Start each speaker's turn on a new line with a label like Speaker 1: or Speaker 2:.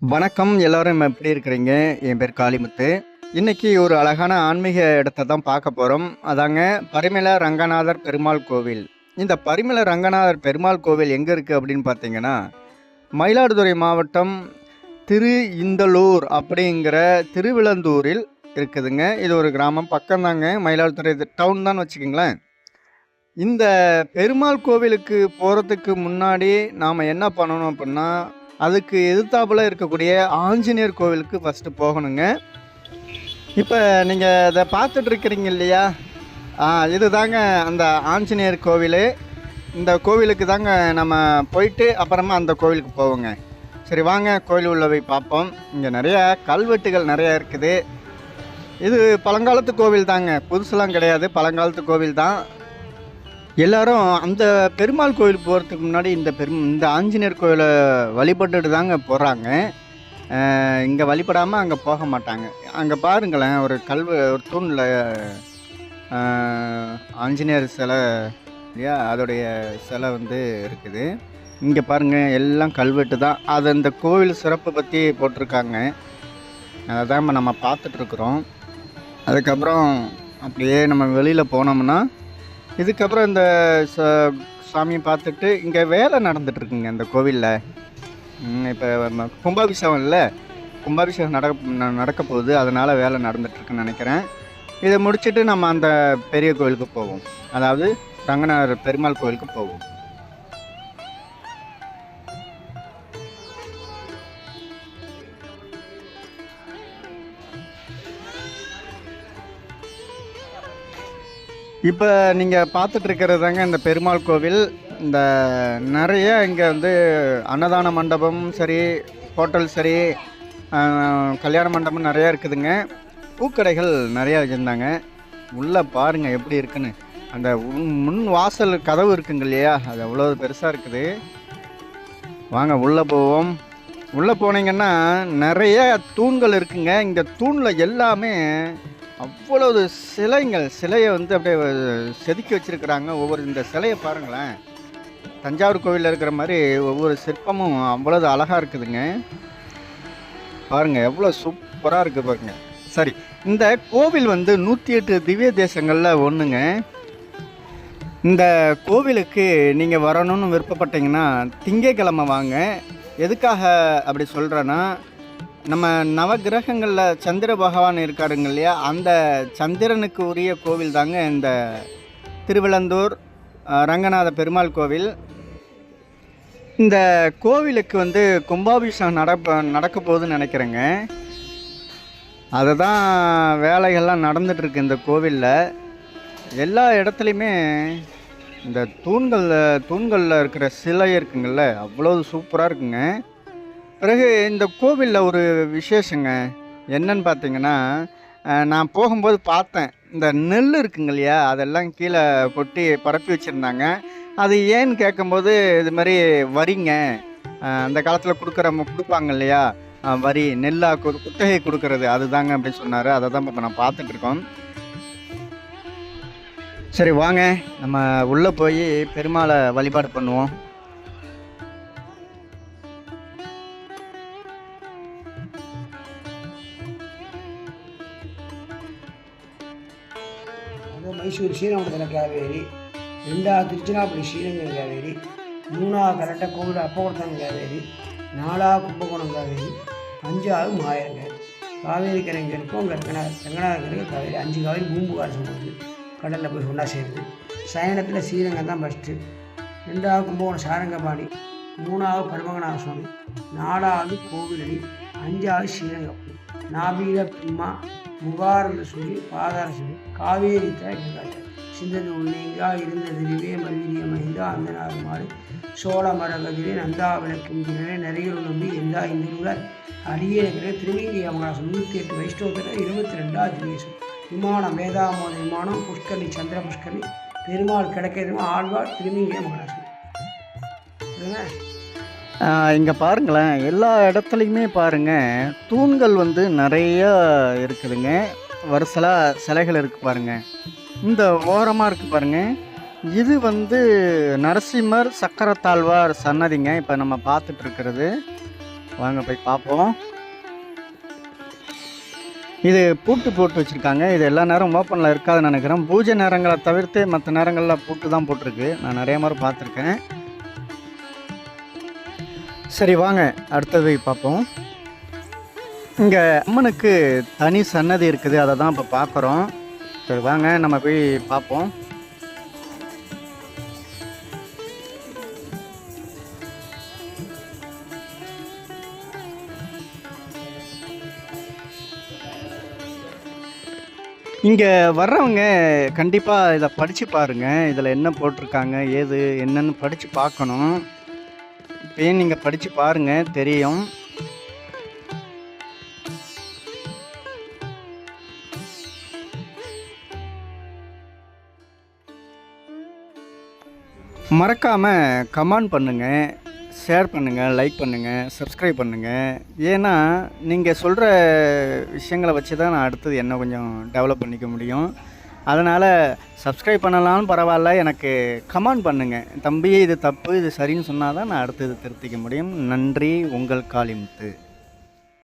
Speaker 1: வணக்கம். எல்லாரும் எப்படி இருக்கிறீங்க? என் பேர் காளிமுத்து. இன்னைக்கு ஒரு அழகான ஆன்மீக இடத்த தான் பார்க்க போறோம். அதாங்க பரிமள ரங்கநாதர் பெருமாள் கோவில். இந்த பரிமள ரங்கநாதர் பெருமாள் கோவில் எங்க இருக்கு அப்படின்னு பார்த்தீங்கன்னா, மயிலாடுதுறை மாவட்டம் திரு இந்தலூர் அப்படிங்கிற திருவிழந்தூரில் இருக்குதுங்க. இது ஒரு கிராமம் பக்கம்தாங்க. மயிலாடுதுறை டவுன் தான் வச்சுக்கங்களேன். இந்த பெருமாள் கோவிலுக்கு போறதுக்கு முன்னாடி நாம என்ன பண்ணணும் அப்படின்னா, அதுக்கு எதிர்த்தாப்புல இருக்கக்கூடிய ஆஞ்சநேயர் கோவிலுக்கு ஃபஸ்ட்டு போகணுங்க. இப்போ நீங்கள் இதை பார்த்துட்டு இருக்கிறீங்க இல்லையா? இதுதாங்க அந்த ஆஞ்சநேயர் கோவில். இந்த கோவிலுக்கு தாங்க நம்ம போயிட்டு அப்புறமா அந்த கோவிலுக்கு போவோங்க. சரி வாங்க கோவில் உள்ள போய் பார்ப்போம். இங்கே நிறைய கல்வெட்டுகள் நிறையா இருக்குது. இது பழங்காலத்து கோவில் தாங்க, புதுசுலாம் கிடையாது, பழங்காலத்து கோவில் தான். எல்லாரும் அந்த பெருமாள் கோவில் போகிறதுக்கு முன்னாடி இந்த ஆஞ்சநேயர் கோவிலை வழிபட்டுட்டு தாங்க போகிறாங்க. இங்கே வழிபடாமல் அங்கே போக மாட்டாங்க. அங்கே பாருங்களேன், ஒரு ஒரு தூணில் ஆஞ்சநேயர் சிலை இல்லையா, அதோடைய சிலை வந்து இருக்குது. இங்கே பாருங்கள், எல்லாம் கல்வெட்டு தான். அது அந்த கோவில் சிறப்பை பற்றி போட்டிருக்காங்க. அதை தான் நம்ம பார்த்துட்ருக்குறோம். அதுக்கப்புறம் அப்படியே நம்ம வெளியில் போனோம்னா, இதுக்கப்புறம் இந்த சாமியை பார்த்துட்டு இங்கே வேலை நடந்துகிட்ருக்குங்க இந்த கோவிலில். இப்போ கும்பாபிஷேகம் இல்லை, கும்பாபிஷேகம் நடக்க போகுது, அதனால் வேலை நடந்துகிட்ருக்குன்னு நினைக்கிறேன். இதை முடிச்சுட்டு நம்ம அந்த பெரிய கோவிலுக்கு போவோம், அதாவது ரங்கநாதர் பெருமாள் கோவிலுக்கு போவோம். இப்போ நீங்கள் பார்த்துட்ருக்கிறது தாங்க இந்த பெருமாள் கோவில். இந்த நிறைய இங்கே வந்து அன்னதான மண்டபம் சரி, ஹோட்டல் சரி, கல்யாண மண்டபம் நிறையா இருக்குதுங்க. பூக்கடைகள் நிறையா வச்சுருந்தாங்க. உள்ளே பாருங்கள் எப்படி இருக்குன்னு. அந்த முன் வாசல் கதவு இருக்குங்க இல்லையா, அது அவ்வளோ பெருசாக இருக்குது. வாங்க உள்ளே போவோம். உள்ளே போனீங்கன்னா நிறைய தூண்கள் இருக்குங்க. இந்த தூணில் எல்லாமே அவ்வளவு சிலையை வந்து அப்படியே செதுக்கி வச்சுருக்குறாங்க. இந்த சிலையை பாருங்களேன், தஞ்சாவூர் கோவிலில் இருக்கிற மாதிரி ஒவ்வொரு சிற்பமும் அவ்வளவு அழகாக இருக்குதுங்க. பாருங்கள் எவ்வளோ சூப்பராக இருக்குது பாருங்க. சரி, இந்த கோவில் வந்து 108 திவ்ய தேசங்களில் ஒன்றுங்க. இந்த கோவிலுக்கு நீங்கள் வரணும்னு விருப்பப்பட்டீங்கன்னா திங்கட்கிழமை வாங்க. எதுக்காக அப்படி சொல்கிறேன்னா, நம்ம நவகிரகங்களில் சந்திர பகவான் இருக்காருங்க இல்லையா, அந்த சந்திரனுக்கு உரிய கோவில் தாங்க இந்த திருவிழந்தூர் ரங்கநாத பெருமாள் கோவில். இந்த கோவிலுக்கு வந்து கும்பாபிஷேகம் நடக்க போகுதுன்னு நினைக்கிறேங்க. அதை தான் வேலைகள்லாம் நடந்துகிட்ருக்கு இந்த கோவிலில். எல்லா இடத்துலையுமே இந்த தூண்களில் இருக்கிற சிலை இருக்குங்கள்ல, அவ்வளோ சூப்பராக இருக்குங்க. பிறகு இந்த கோவிலில் ஒரு விசேஷங்க என்னன்னு பார்த்தீங்கன்னா, நான் போகும்போது பார்த்தேன், இந்த நெல் இருக்குங்க இல்லையா, அதெல்லாம் கீழே கொட்டி பரப்பி வச்சுருந்தாங்க. அது ஏன்னு கேட்கும்போது, இது மாதிரி வரிங்க, அந்த காலத்தில் கொடுப்பாங்க இல்லையா, வரி நெல்லாக குத்தகை கொடுக்கறது, அதுதாங்க அப்படின்னு சொன்னார். அதை தான் இப்போ நான் பார்த்துட்ருக்கோம். சரி வாங்க நம்ம உள்ளே போய் பெருமாளை வழிபாடு பண்ணுவோம்.
Speaker 2: மைசூர் ஸ்ரீரங்கத்தில் காவேரி, 2வது திருச்சிராப்பள்ளி ஸ்ரீரங்கம் காவேரி, 3வது கரெக்டாக கோவில் அப்பகுளத்தம் காவேரி, 4வது கும்பகோணம் காவேரி, 5வது மாயங்க காவேரி கரைங்க இருக்கும். அங்கே ரங்கநாதர் காவேரி 5 காவேரி பூம்புகார் போகுது, கடலில் போய் ஒன்றா சேருது. சயனத்தில் ஸ்ரீரங்கம் தான் ஃபஸ்ட்டு, 2வது கும்பகோணம் சாரங்கபாணி, 3வது பரமகநாத சுவாமி, 4வது கோவிலடி, 5வது ஸ்ரீரங்கம். நாபீர பிரம்மா முகாரந்த சொல்லி பாதார சொல்லி காவேரி தாய் சிந்தது உள்ளீங்கா இருந்தது ரிவே மல்லிய மைந்தா அந்தனாறு மாடு சோழ மரகதிரே நந்தா விளக்கும் திறனே நிறைய நம்பி எந்தா இந்த அரிய நகர திருமங்கி அவகாசம் 108 வைஷ்ணவத்தில் 22வது திவ்யேசம் விமானம் வேதாமோத விமானம் புஷ்கரணி சந்திர புஷ்கரணி பெருமாள் கிடைக்கிறது ஆழ்வார் திருமங்கி அவகாசம்.
Speaker 1: இங்கே பாருங்களேன், எல்லா இடத்துலையுமே பாருங்கள் தூண்கள் வந்து நிறைய இருக்குதுங்க. வரிசலாக சிலைகள் இருக்குது பாருங்கள். இந்த ஓரமாக இருக்குது பாருங்கள், இது வந்து நரசிம்மர் சக்கரத்தாழ்வார் சன்னதிங்க. இப்போ நம்ம பார்த்துட்ருக்கிறது வாங்க போய் பார்ப்போம். இது பூட்டு போட்டு வச்சுருக்காங்க. இது எல்லா நேரம் ஓப்பனில் இருக்காதுன்னு நினைக்கிறேன். பூஜை நேரங்களை தவிர்த்து மற்ற நேரங்களில் பூட்டு தான் போட்டிருக்கு. நான் நிறைய முறை பார்த்துருக்கேன். சரி வாங்க அடுத்தது பார்ப்போம். இங்கே அம்மனுக்கு தனி சன்னதி இருக்குது, அதை தான் இப்போ பார்க்குறோம். சரி வாங்க நம்ம போய் பார்ப்போம். இங்கே வர்றவங்க கண்டிப்பாக இதை படித்து பாருங்கள். இதில் என்ன போட்டிருக்காங்க ஏது என்னன்னு படித்து பார்க்கணும். இப்போயே நீங்கள் படித்து பாருங்கள், தெரியும். மறக்காமல் கமெண்ட் பண்ணுங்கள், ஷேர் பண்ணுங்கள், லைக் பண்ணுங்கள், சப்ஸ்கிரைப் பண்ணுங்கள். ஏன்னா நீங்கள் சொல்கிற விஷயங்களை வச்சு தான் நான் அடுத்தது என்ன கொஞ்சம் டெவலப் பண்ணிக்க முடியும். அதனால் சப்ஸ்கிரைப் பண்ணலாம்னு பரவாயில்ல, எனக்கு கமெண்ட் பண்ணுங்கள். தம்பி இது தப்பு இது சரின்னு சொன்னால் தான் நான் அடுத்தது திருத்திக்க முடியும். நன்றி, உங்கள் காளிமுத்து.